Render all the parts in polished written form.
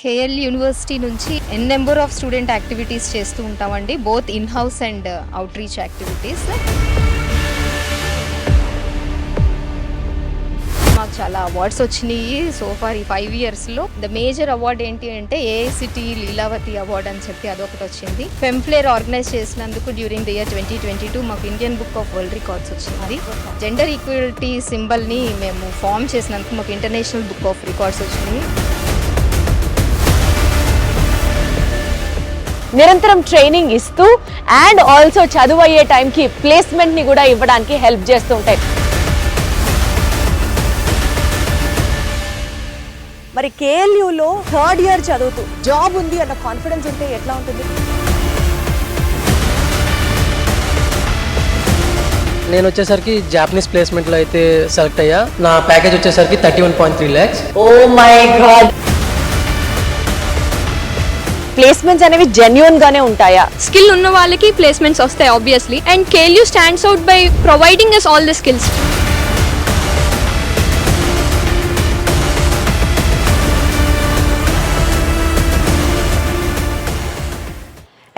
KL university నుంచి number of student activities చేస్తూ ఉంటామండి, both in house and out reach activities. మాకు చాలా అవార్డ్స్ వచ్చినాయి సో ఫార్ ఈ 5 yearsలో. ద మేజర్ అవార్డ్ ఏంటి అంటే ఏఐసిటీ లీలావతి అవార్డ్ అని చెప్పి అదొకటి వచ్చింది. ఫెమ్ఫ్లేర్ ఆర్గనైజ్ చేసినందుకు డ్యూరింగ్ ద ఇయర్ 2022 మాకు Indian book of world records వచ్చింది. జెండర్ ఈక్వాలిటీ సింబల్ని మేము ఫామ్ చేసినందుకు మాకు ఇంటర్నేషనల్ బుక్ ఆఫ్ రికార్డ్స్ వచ్చినాయి. నిరంతరం ట్రైనింగ్ ఇస్తూ అండ్ ఆల్సో చదువు అయ్యే టైంకి ప్లేస్మెంట్ని కూడా ఇవ్వడానికి హెల్ప్ చేస్తూ ఉంటాయి. మరి కేఎల్యూలో 3rd year చదువుతూ జాబ్ ఉంది అన్న కాన్ఫిడెన్స్ ఉంటే ఎట్లా ఉంటుంది? నేను వచ్చేసరికి జాపనీస్ ప్లేస్మెంట్లో అయితే సెలెక్ట్ అయ్యా. నా ప్యాకేజ్ వచ్చేసరికి 31.3 lakhs. Oh my God! Placements అనేవి జెన్యూన్ గానే ఉంటాయా? స్కిల్ ఉన్న వాళ్ళకి ప్లేస్మెంట్స్ వస్తాయి obviously, and KLU stands out by providing us all the skills.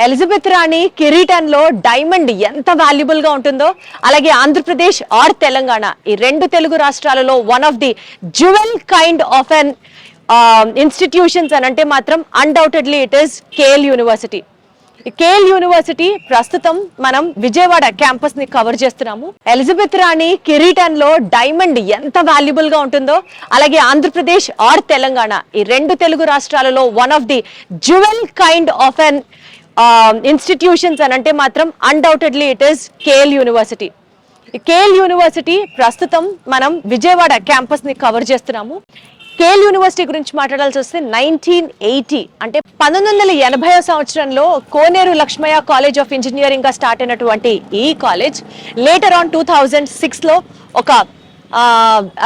Elizabeth రాణి కిరీటంలో డైమండ్ ఎంత వాల్యుబుల్ గా ఉంటుందో, అలాగే ఆంధ్రప్రదేశ్ ఆర్ తెలంగాణ ఈ 2 తెలుగు రాష్ట్రాలలో one of the jewel kind of an institutions అని అంటే మాత్రం undoubtedly it is KL university. KL university ప్రస్తుతం మనం విజయవాడ క్యాంపస్ ని కవర్ చేస్తున్నాము. ఎలిజబెత్ రాణి కిరీటంలో డైమండ్ ఎంత వాల్యుబుల్ గా ఉంటుందో, అలాగే ఆంధ్రప్రదేశ్ ఆర్ తెలంగాణ ఈ 2 తెలుగు రాష్ట్రాలలో one of the jewel kind of an institutions అని అంటే మాత్రం undoubtedly it is KL university. KL university ప్రస్తుతం మనం విజయవాడ క్యాంపస్ ని కవర్ చేస్తున్నాము. కేఎల్ యూనివర్సిటీ గురించి మాట్లాడాల్సి వస్తే 1980 అంటే 1980వ సంవత్సరంలో Koneru Lakshmaiah college of engineering గా స్టార్ట్ అయినటువంటి ఈ కాలేజ్ లేటర్ ఆన్ 2006లో ఒక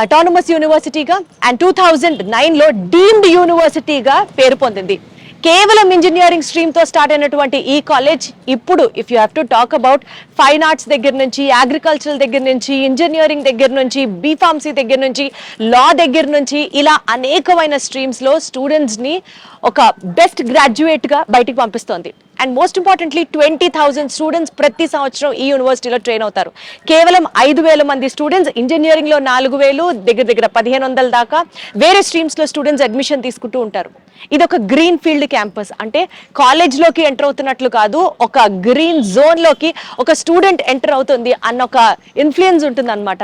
అటానమస్ యూనివర్సిటీగా అండ్ 2009లో డీమ్డ్ యూనివర్సిటీగా పేరు పొందింది. కేవలం ఇంజనీరింగ్ స్ట్రీమ్ తో స్టార్ట్ అయినటువంటి ఈ కాలేజ్ ఇప్పుడు if you have to talk about fine arts దగ్గర నుంచి, అగ్రికల్చరల్ దగ్గర నుంచి, ఇంజనీరింగ్ దగ్గర నుంచి, బీఫార్మసీ దగ్గర నుంచి, లా దగ్గర నుంచి ఇలా అనేకమైన స్ట్రీమ్స్ లో స్టూడెంట్స్ ని ఒక బెస్ట్ గ్రాడ్యుయేట్ గా బయటికి పంపిస్తోంది. అండ్ మోస్ట్ ఇంపార్టెంట్లీ 20,000 స్టూడెంట్స్ ప్రతి సంవత్సరం ఈ యూనివర్సిటీలో ట్రైన్ అవుతారు. కేవలం 5,000 మంది స్టూడెంట్స్, ఇంజనీరింగ్ లో 4,000, దగ్గర 1,500 దాకా వేరే స్ట్రీమ్స్ లో స్టూడెంట్స్ అడ్మిషన్ తీసుకుంటూ ఉంటారు. ఇది ఒక గ్రీన్ ఫీల్డ్ క్యాంపస్, అంటే కాలేజ్ లోకి ఎంటర్ అవుతున్నట్లు కాదు, ఒక గ్రీన్ జోన్ లోకి ఒక స్టూడెంట్ ఎంటర్ అవుతుంది అన్న ఒక ఇన్ఫ్లుయెన్స్ ఉంటుంది అనమాట.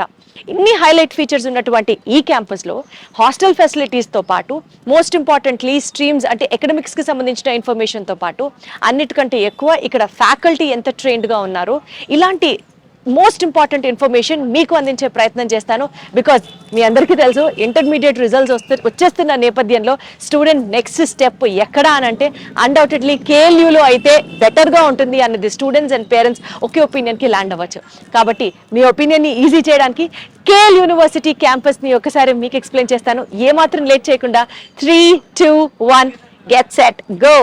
ఇన్ని హైలైట్ ఫీచర్స్ ఉన్నటువంటి ఈ క్యాంపస్ లో హాస్టల్ ఫెసిలిటీస్ తో పాటు మోస్ట్ ఇంపార్టెంట్లీ స్ట్రీమ్స్ అంటే ఎకడమిక్స్ కి సంబంధించిన ఇన్ఫర్మేషన్ తో పాటు అన్నిటికంటే ఎక్కువ ఇక్కడ ఫ్యాకల్టీ ఎంత ట్రైన్డ్ గా ఉన్నారు, ఇలాంటి మోస్ట్ ఇంపార్టెంట్ ఇన్ఫర్మేషన్ మీకు అందించే ప్రయత్నం చేస్తాను. బికాజ్ మీ అందరికీ తెలుసు ఇంటర్మీడియట్ రిజల్ట్స్ వచ్చేస్తున్న నేపథ్యంలో స్టూడెంట్ నెక్స్ట్ స్టెప్ ఎక్కడా అని అంటే అన్డౌటెడ్లీ కేఎల్యూలో అయితే బెటర్గా ఉంటుంది అన్నది స్టూడెంట్స్ అండ్ పేరెంట్స్ ఒకే ఒపీనియన్కి ల్యాండ్ అవ్వచ్చు. కాబట్టి మీ ఒపీనియన్ని ఈజీ చేయడానికి కేఎల్ యూనివర్సిటీ క్యాంపస్ని ఒకసారి మీకు ఎక్స్ప్లెయిన్ చేస్తాను. ఏమాత్రం లేట్ చేయకుండా 3, 2, 1 గెట్ సెట్ గో.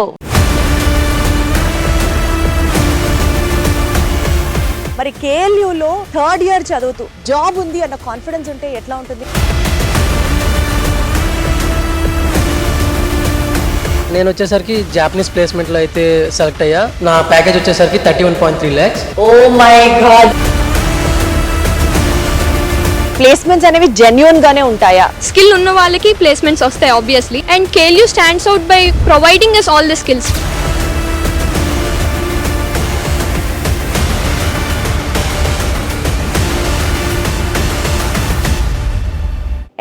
మరి కేఎల్యూలో 3rd year చదువుతూ జాబ్ ఉంది అన్న కాన్ఫిడెన్స్ ఉంటే ఎట్లా ఉంటుంది? నేను వచ్చేసరికి జాపనీస్ ప్లేస్మెంట్లో అయితే సెలెక్ట్ అయ్యా. నా ప్యాకేజ్ వచ్చేసరికి 31.3 lakhs. Oh my God! Placements అనేవి జెన్యూన్ గానే ఉంటాయా? స్కిల్ ఉన్న వాళ్ళకి ప్లేస్మెంట్స్ వస్తాయి obviously, and KLU stands out by providing us all the skills.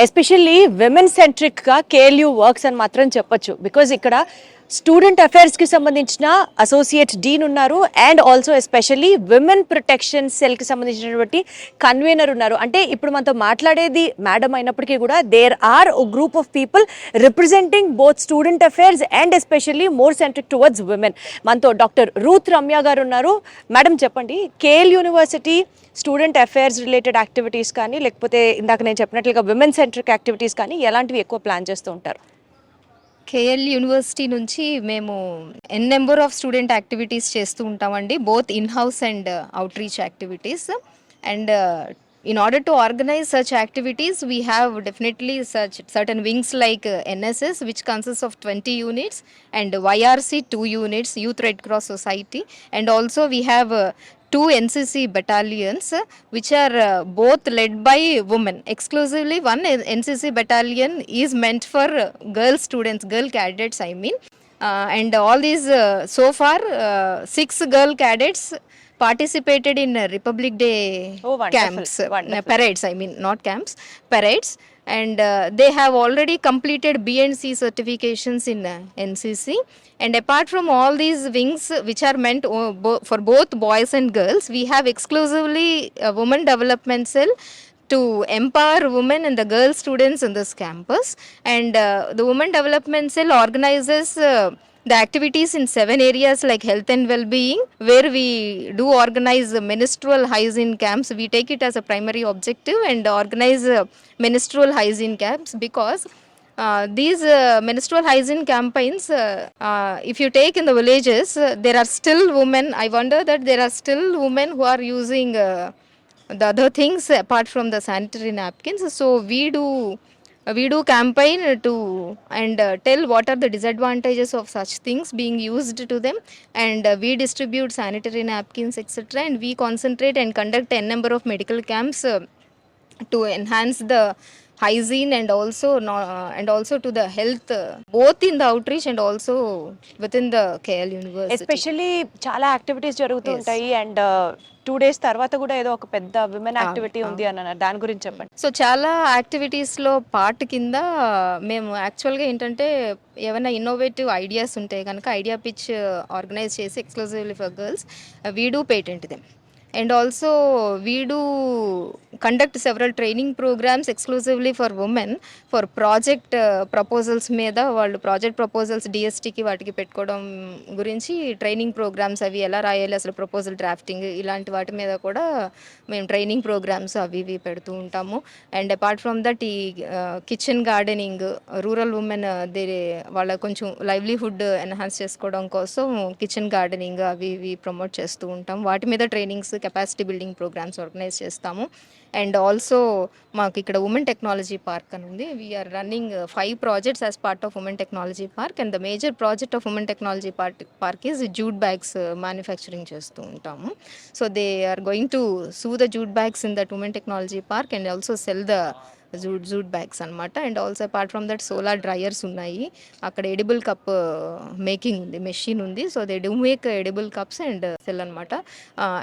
Especially women centric గా కేఎల్యూ వర్క్స్ అని మాత్రం చెప్పొచ్చు. బికాజ్ ఇక్కడ స్టూడెంట్ అఫైర్స్ కి సంబంధించిన అసోసియేట్ డీన్ ఉన్నారు, and also especially women protection cell కి సంబంధించినటువంటి కన్వీనర్ ఉన్నారు. అంటే ఇప్పుడు మనతో మాట్లాడేది మేడం అయినప్పటికీ కూడా there are group of people representing both student affairs and especially more centric towards women. మనతో డాక్టర్ రూత్ రమ్య గారు ఉన్నారు. మేడం చెప్పండి, KL university student affairs related activities కానీ లేకపోతే ఇందాక నేను చెప్పినట్లుగా విమెన్ సెంట్రిక్ యాక్టివిటీస్ కానీ ఎలాంటివి ఎక్కువ ప్లాన్ చేస్తూ ఉంటారు? కేఎల్ యూనివర్సిటీ నుంచి మేము నెంబర్ ఆఫ్ స్టూడెంట్ యాక్టివిటీస్ చేస్తూ ఉంటామండి, both in house and out reach activities. And in order to organize such activities, we have definitely such certain wings like NSS, which consists of 20 units, and YRC 2 units, Youth Red Cross Society, and also we have two NCC battalions, which are both led by women exclusively. One NCC battalion is meant for girl students, girl cadets, I mean. And all these, so far, 6 girl cadets participated in Republic Day Oh, wonderful, camps, wonderful. parades, I mean, not camps, parades. And they have already completed B and C certifications in NCC. And apart from all these wings, which are meant for both boys and girls, we have exclusively a women development cell to empower women and the girl students in this campus. And the women development cell organizes the activities in 7 areas like health and well-being, where we do organize menstrual hygiene camps. We take it as a primary objective and organize menstrual hygiene camps, because these menstrual hygiene campaigns, if you take in the villages, there are still women. I wonder that there are still women who are using the other things apart from the sanitary napkins. So we do campaign to and tell what are the disadvantages of such things being used to them, and we distribute sanitary napkins, etc. And we concentrate and conduct a number of medical camps to enhance the hygiene, and also and also to the health, both in the outreach and also within the KL University. Especially చాలా activities జరుగుతూ ఉంటాయి and 2 days తర్వాత కూడా ఏదో ఒక పెద్ద women activity ఉంది అని అన్నారు, దాని గురించి చెప్పండి. సో చాలా యాక్టివిటీస్లో పార్ట్ కింద మేము యాక్చువల్గా ఏంటంటే ఏమైనా ఇన్నోవేటివ్ ఐడియాస్ ఉంటే కనుక ఐడియా పిచ్ ఆర్గనైజ్ చేసి exclusively for girls we do patent them. And also we do conduct several training programs exclusively for women for project proposals మీద వాళ్ళు ప్రాజెక్ట్ ప్రపోజల్స్ డిఎస్టీకి వాటికి పెట్టుకోవడం గురించి ట్రైనింగ్ ప్రోగ్రామ్స్, అవి ఎలా రాయాలి అసలు ప్రపోజల్ డ్రాఫ్టింగ్, ఇలాంటి వాటి మీద కూడా మేము ట్రైనింగ్ ప్రోగ్రామ్స్ అవి ఇవి పెడుతూ ఉంటాము. అండ్ అపార్ట్ ఫ్రమ్ దట్ ఈ కిచెన్ గార్డెనింగ్, రూరల్ ఉమెన్ వాళ్ళ కొంచెం లైవ్లీహుడ్ ఎన్హాన్స్ చేసుకోవడం కోసం కిచెన్ గార్డెనింగ్ అవి ఇవి ప్రమోట్ చేస్తూ ఉంటాం. వాటి మీద trainings, capacity building programs organise చేస్తాము. అండ్ ఆల్సో మాకు ఇక్కడ ఉమెన్ టెక్నాలజీ పార్క్ అని ఉంది. We are running 5 projects as part of women technology park. And the major project of women technology park is jute bags manufacturing చేస్తూ ఉంటాము. So they are going to sew the jute bags in that women technology park and also sell the jute bags అనమాట. And also apart from that solar dryers ఉన్నాయి, అక్కడ edible cup making ఉంది, machine ఉంది. So they do make edible cups and sell అనమాట.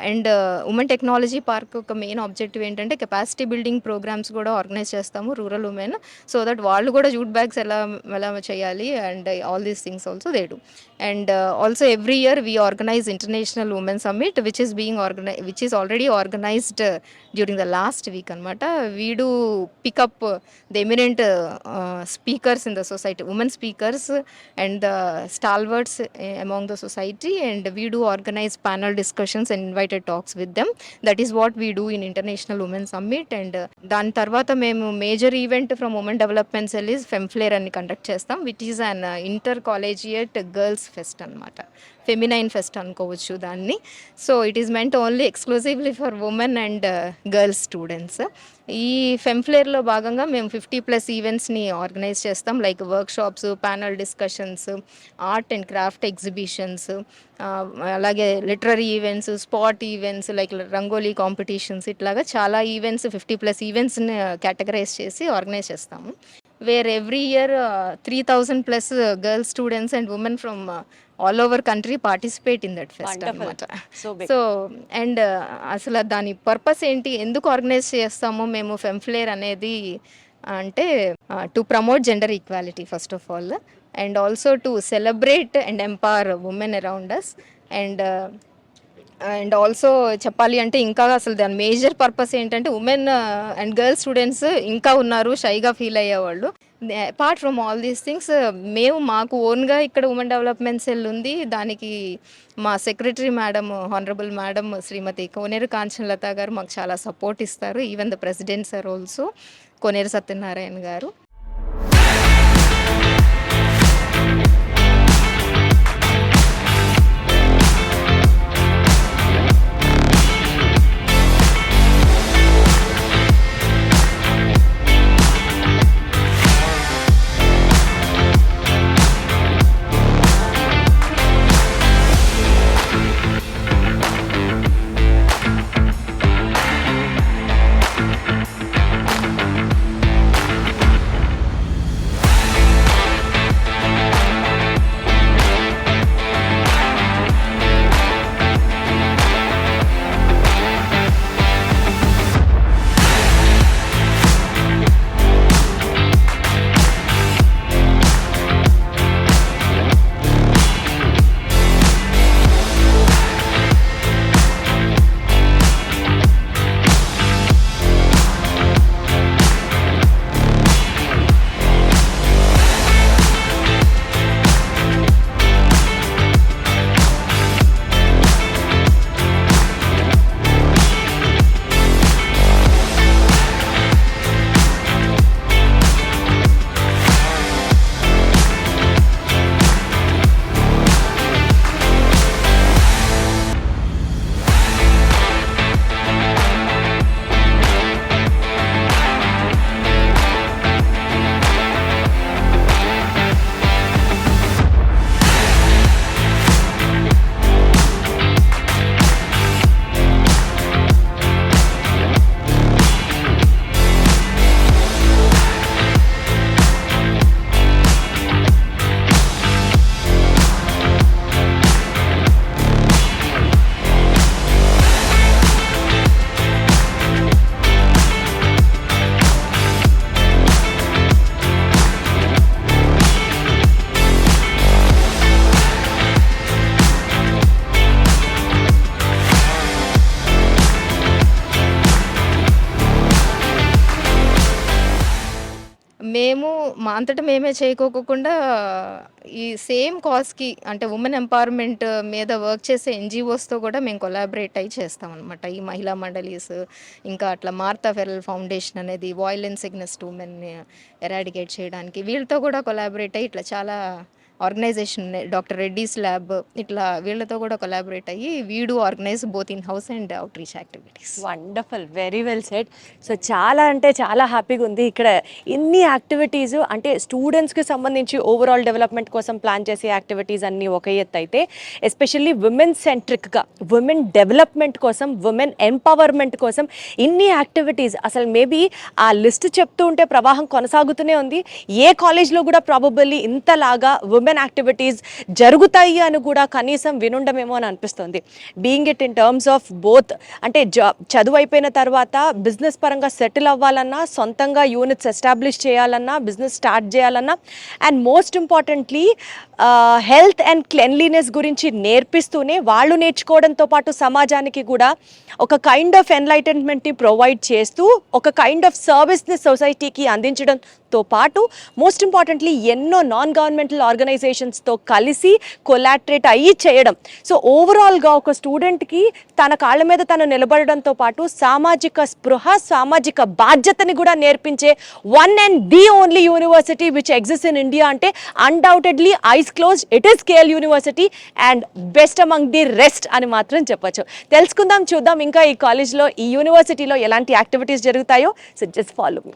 And women technology park ఒక main objective ఏంటంటే capacity building programs కూడా organise చేస్తాము రూరల్ ఉమెన్, సో దట్ వాళ్ళు కూడా జూట్ బ్యాగ్స్ ఎలా చేయాలి and all these things also they do. And also every year we organise international women summit which is already organised during the last week అనమాట. We do pick up the eminent speakers in the society, women speakers and the stalwarts among the society, and we do organize panel discussions and invited talks with them. That is what we do in International Women Summit. And dan tarvata memu major event from Women Development Cell is FemFlare ani conduct chestam, which is an intercollegiate girls fest anamata. Feminine fest అనుకోవచ్చు దాన్ని. So it is meant only exclusively for women and girls students. ఈ ఫెమ్ఫ్లేర్లో భాగంగా మేము 50+ ఈవెంట్స్ని organise చేస్తాం, like workshops, panel discussions, art and craft exhibitions, అలాగే literary events, spot events like rangoli competitions, ఇట్లాగా చాలా ఈవెంట్స్ 50+ ఈవెంట్స్ని కేటగరైజ్ చేసి ఆర్గనైజ్ చేస్తాము. where every year 3,000+ girl students and women from all over country participate in that fest అనమాట. So and అసలు దాని purpose ఏంటి, ఎందుకు ఆర్గనైజ్ చేస్తామో మేము ఫెమ్ఫ్లేర్ అనేది అంటే to promote gender equality first of all, and also to celebrate and empower women around us. And also చెప్పాలి అంటే ఇంకా అసలు దాని మేజర్ పర్పస్ ఏంటంటే ఉమెన్ అండ్ గర్ల్స్ స్టూడెంట్స్ ఇంకా ఉన్నారు షైగా ఫీల్ అయ్యేవాళ్ళు. Apart from all these things మేము మాకు ఓన్గా ఇక్కడ ఉమెన్ డెవలప్మెంట్ సెల్ ఉంది. దానికి మా secretary madam, honourable madam Shrimati Koneru Kanchanalatha garu మాకు చాలా సపోర్ట్ ఇస్తారు. Even the president sir also, Koneru Satyanarayana garu. మేము మా అంతటా మేమే చేయకోకుండా ఈ సేమ్ కాజ్కి అంటే ఉమెన్ ఎంపవర్మెంట్ మీద వర్క్ చేసే ఎన్జిఓస్తో కూడా మేము కొలాబరేట్ అయ్యి చేస్తాం అనమాట. ఈ మహిళా మండలీస్, ఇంకా అట్లా మార్తా ఫెరల్ ఫౌండేషన్ అనేది వాయిలెన్స్ ఎగ్నెస్ట్ ఉమెన్ని ఎరాడికేట్ చేయడానికి వీళ్ళతో కూడా కొలాబరేట్ అయ్యి ఇట్లా చాలా ఆర్గనైజేషన్ డాక్టర్ రెడ్డీస్ ల్యాబ్ ఇట్లా వీళ్ళతో కూడా కొలాబరేట్ అయ్యి వీడు organise both in house and out reach activities. Wonderful, very well said. So చాలా అంటే చాలా హ్యాపీగా ఉంది ఇక్కడ ఇన్ని యాక్టివిటీస్ అంటే స్టూడెంట్స్కి సంబంధించి ఓవరాల్ డెవలప్మెంట్ కోసం ప్లాన్ చేసే యాక్టివిటీస్ అన్నీ ఒక ఎత్తు అయితే ఎస్పెషల్లీ విమెన్ సెంట్రిక్గా విమెన్ డెవలప్మెంట్ కోసం విమెన్ ఎంపవర్మెంట్ కోసం ఇన్ని యాక్టివిటీస్ అసలు మేబీ ఆ లిస్ట్ చెప్తూ ఉంటే ప్రవాహం కొనసాగుతూనే ఉంది. ఏ కాలేజ్లో కూడా ప్రాబబల్లీ ఇంతలాగా విమెన్ యాక్టివిటీస్ జరుగుతాయి అని కూడా కనీసం వినుండమేమో అని అనిపిస్తుంది. Being it in terms of both అంటే చదువు అయిపోయిన తర్వాత బిజినెస్ పరంగా సెటిల్ అవ్వాలన్నా, సొంతంగా యూనిట్స్ ఎస్టాబ్లిష్ చేయాలన్నా, బిజినెస్ స్టార్ట్ చేయాలన్నా, and most importantly health and cleanliness గురించి నేర్పిస్తూనే వాళ్ళు నేర్చుకోవడంతో పాటు సమాజానికి కూడా ఒక కైండ్ ఆఫ్ ఎన్లైటన్మెంట్ని ప్రొవైడ్ చేస్తూ ఒక కైండ్ ఆఫ్ సర్వీస్ని సొసైటీకి అందించడంతో పాటు మోస్ట్ ఇంపార్టెంట్లీ ఎన్నో నాన్ గవర్నమెంటల్ ఆర్గనైజేషన్స్తో కలిసి కొలాటరేట్ అయ్యి చేయడం. సో ఓవరాల్గా ఒక స్టూడెంట్కి తన కాళ్ళ మీద తను నిలబడడంతో పాటు సామాజిక స్పృహ, సామాజిక బాధ్యతని కూడా నేర్పించే one and the only university which exist in India అంటే undoubtedly eyes closed it is KL university and best among the rest అని మాత్రం చెప్పొచ్చు. తెలుసుకుందాం, చూద్దాం ఇంకా ఈ కాలేజ్లో ఈ యూనివర్సిటీలో ఎలాంటి యాక్టివిటీస్ జరుగుతాయో. So just follow me.